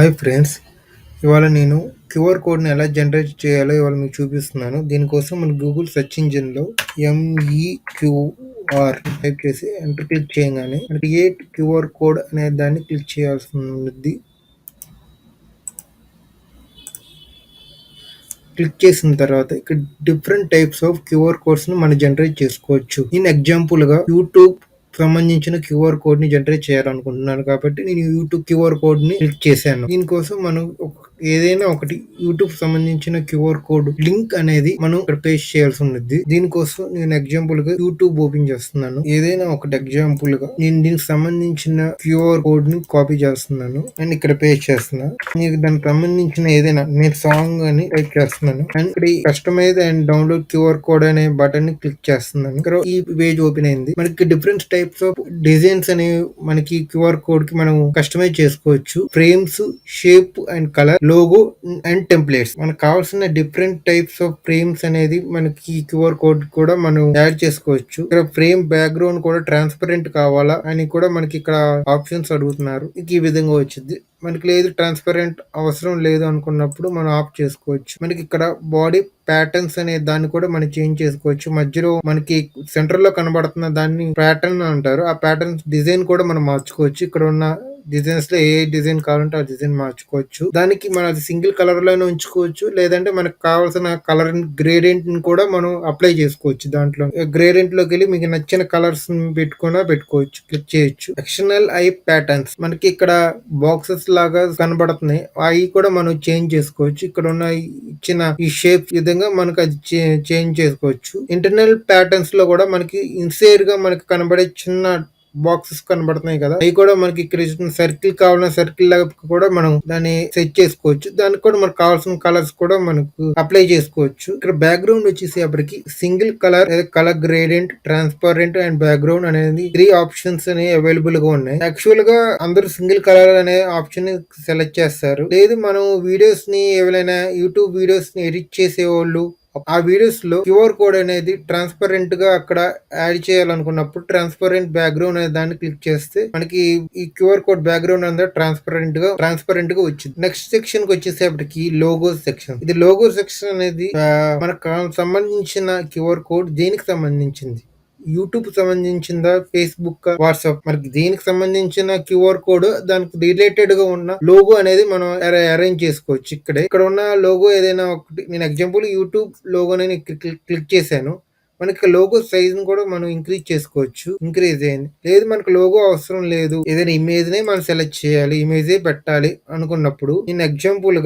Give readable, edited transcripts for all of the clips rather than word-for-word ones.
Hi friends. ఇవాళ నేను QR కోడ్‌ని ఎలా జనరేట్ చేయాలో ఇవాళ మీకు చూపిస్తున్నాను. దీనికోసం మన గూగుల్ సెర్చ్ ఇంజిన్‌లో ఎంఈక్యూఆర్ టైప్ చేసి ఎంటర్ క్లిక్ చేయంగానే క్రియేట్ క్యూఆర్ కోడ్ అనే దాన్ని క్లిక్ చేయాల్సి ఉంది. క్లిక్ చేసిన తర్వాత ఇక్కడ డిఫరెంట్ టైప్స్ ఆఫ్ క్యూఆర్ కోడ్స్‌ని మనం జనరేట్ చేసుకోవచ్చు. నేను ఎగ్జాంపుల్‌గా యూట్యూబ్ సంబంధించిన క్యూఆర్ కోడ్‌ని జనరేట్ చేయాలనుకుంటున్నాను కాబట్టి నేను యూట్యూబ్ క్యూఆర్ కోడ్‌ని క్లిక్ చేశాను. దీనికోసం మనం ఏదైనా ఒకటి యూట్యూబ్ సంబంధించిన క్యూఆర్ కోడ్ లింక్ అనేది మనం ఇక్కడ పేస్ట్ చేయాల్సి ఉంటుంది. దీనికోసం నేను ఎగ్జాంపుల్ గా యూట్యూబ్ ఓపెన్ చేస్తున్నాను. ఏదైనా ఒకటి ఎగ్జాంపుల్ గా నేను దీనికి సంబంధించిన క్యూఆర్ కోడ్ ని కాపీ చేస్తున్నాను అండ్ ఇక్కడ పేస్ట్ చేస్తున్నాను. మీకు దానికి సంబంధించిన ఏదైనా నేను సాంగ్ అని టైప్ చేస్తున్నాను అండ్ ఇక్కడ customize and download QR code అనే బటన్ ని క్లిక్ చేస్తున్నాను. ఇక్కడ ఈ పేజ్ ఓపెన్ అయింది. మనకి డిఫరెంట్ టైప్స్ ఆఫ్ డిజైన్స్ అనేవి మనకి క్యూఆర్ కోడ్ కి మనం కస్టమైజ్ చేసుకోవచ్చు. Frames, shape and colour, logo and templates మనకు కావాల్సిన డిఫరెంట్ టైప్స్ ఆఫ్ ఫ్రేమ్స్ అనేది మనకి క్యూఆర్ కోడ్ కూడా మనం యాడ్ చేసుకోవచ్చు. ఇక్కడ ఫ్రేమ్ బ్యాక్గ్రౌండ్ కూడా ట్రాన్స్పరెంట్ కావాలా అని కూడా మనకి ఇక్కడ ఆప్షన్స్ అడుగుతున్నారు. ఈ విధంగా వచ్చింది. మనకి లేదు ట్రాన్స్పరెంట్ అవసరం లేదు అనుకున్నప్పుడు మనం ఆఫ్ చేసుకోవచ్చు. మనకి ఇక్కడ బాడీ ప్యాటర్న్స్ అనే దాన్ని కూడా మనం చేంజ్ చేసుకోవచ్చు. మధ్యలో మనకి సెంటర్ లో కనబడుతున్న దాన్ని ప్యాటర్న్ అంటారు. ఆ ప్యాటర్న్ డిజైన్ కూడా మనం మార్చుకోవచ్చు. ఇక్కడ ఉన్న డిజైన్స్ లో ఏ డిజైన్ కావాలంటే ఆ డిజైన్ మార్చుకోవచ్చు. దానికి మనం అది సింగిల్ కలర్ లోనే ఉంచుకోవచ్చు. లేదంటే మనకు కావాల్సిన కలర్ గ్రేడియంట్ ని కూడా మనం అప్లై చేసుకోవచ్చు. దాంట్లో గ్రేడియంట్ లోకి వెళ్ళి మీకు నచ్చిన కలర్స్ పెట్టుకోవచ్చు. క్లిక్ చేయొచ్చు. ఎక్స్టర్నల్ ఐ ప్యాటర్న్స్ మనకి ఇక్కడ బాక్సెస్ లాగా కనబడుతున్నాయి. అవి కూడా మనం చేంజ్ చేసుకోవచ్చు. ఇక్కడ ఉన్న ఇచ్చిన ఈ షేప్ విధంగా మనకు అది చేంజ్ చేసుకోవచ్చు. ఇంటర్నల్ ప్యాటర్న్స్ లో కూడా మనకి ఇన్సైడ్ గా మనకి కనబడే చిన్న బాక్సెస్ కనబడుతున్నాయి కదా, అవి కూడా మనకి ఇక్కడ సర్కిల్ కావాలన్న సర్కిల్ లాగా కూడా మనం దాన్ని సెట్ చేసుకోవచ్చు. దానికి కూడా మనకు కావాల్సిన కలర్స్ కూడా మనకు అప్లై చేసుకోవచ్చు. ఇక్కడ బ్యాక్గ్రౌండ్ వచ్చేసేపటికి single colour, colour gradient, transparent and background అనేది 3 ఆప్షన్స్ అనేవి అవైలబుల్ గా ఉన్నాయి. యాక్చువల్ గా అందరూ సింగిల్ కలర్ అనే ఆప్షన్ సెలెక్ట్ చేస్తారు. లేదు మనం వీడియోస్ ని ఏవైనా యూట్యూబ్ వీడియోస్ ని ఎడిట్ చేసేవాళ్ళు ఆ వీడియోస్ లో క్యూఆర్ కోడ్ అనేది ట్రాన్స్పరెంట్ గా అక్కడ యాడ్ చేయాలనుకున్నప్పుడు ట్రాన్స్పరెంట్ బ్యాక్గ్రౌండ్ అనే దాన్ని క్లిక్ చేస్తే మనకి ఈ క్యూఆర్ కోడ్ బ్యాక్గ్రౌండ్ అంతా ట్రాన్స్పరెంట్ గా వచ్చింది. నెక్స్ట్ సెక్షన్ కి వచ్చేసేపటికి లోగో సెక్షన్. ఇది లోగో సెక్షన్ అనేది మనకు సంబంధించిన క్యూఆర్ కోడ్ దేనికి సంబంధించింది, యూట్యూబ్ సంబంధించిందా, ఫేస్బుక్, వాట్సాప్, మనకి దీనికి సంబంధించిన క్యూఆర్ కోడ్ దానికి రిలేటెడ్ గా ఉన్న లోగో అనేది మనం అరేంజ్ చేసుకోవచ్చు. ఇక్కడ ఉన్న లోగో ఏదైనా ఒకటి, నేను ఎగ్జాంపుల్ యూట్యూబ్ లోగోని క్లిక్ చేశాను. మనకి లోగో సైజ్ కూడా మనం ఇంక్రీజ్ చేసుకోవచ్చు. ఇంక్రీజ్ అయింది. లేదు మనకు లోగో అవసరం లేదు, ఏదైనా ఇమేజ్ నే మనం సెలెక్ట్ చేయాలి, ఇమేజే పెట్టాలి అనుకున్నప్పుడు నేను ఎగ్జాంపుల్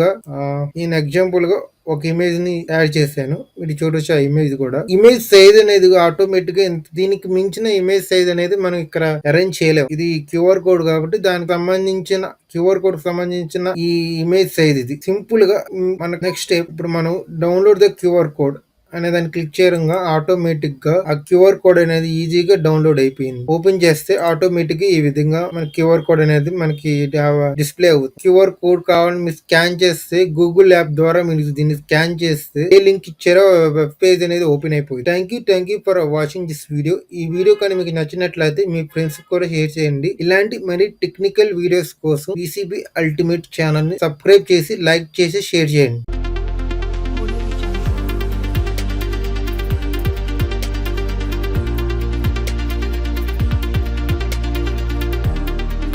గా ఒక ఇమేజ్ ని యాడ్ చేశాను. మీరు చూడొచ్చు ఆ ఇమేజ్ కూడా. ఇమేజ్ సైజ్ అనేది ఆటోమేటిక్ గా దీనికి మించిన ఇమేజ్ సైజ్ అనేది మనం ఇక్కడ అరేంజ్ చేయలేము. ఇది క్యూఆర్ కోడ్ కాబట్టి దానికి సంబంధించిన క్యూఆర్ కోడ్ సంబంధించిన ఈ ఇమేజ్ సైజ్ ఇది. సింపుల్ గా మనకు నెక్స్ట్ స్టెప్, ఇప్పుడు మనం డౌన్లోడ్ ద క్యూఆర్ కోడ్ అనే దాన్ని క్లిక్ చేయడంగా ఆటోమేటిక్ గా ఆ క్యూఆర్ కోడ్ అనేది ఈజీగా డౌన్లోడ్ అయిపోయింది. ఓపెన్ చేస్తే ఆటోమేటిక్ గా ఈ విధంగా మన క్యూఆర్ కోడ్ అనేది మనకి డిస్ప్లే అవుతుంది. క్యూఆర్ కోడ్ కావాలని మీరు స్కాన్ చేస్తే గూగుల్ యాప్ ద్వారా మీరు దీన్ని స్కాన్ చేస్తే ఏ లింక్ ఇచ్చారో వెబ్ పేజ్ అనేది ఓపెన్ అయిపోయింది. Thank you for watching this video. ఈ వీడియో కానీ మీకు నచ్చినట్లయితే మీ ఫ్రెండ్స్ కూడా షేర్ చేయండి. ఇలాంటి మరి టెక్నికల్ వీడియోస్ కోసం PCB అల్టిమేట్ ఛానల్ ని సబ్స్క్రైబ్ చేసి, లైక్ చేసి, షేర్ చేయండి.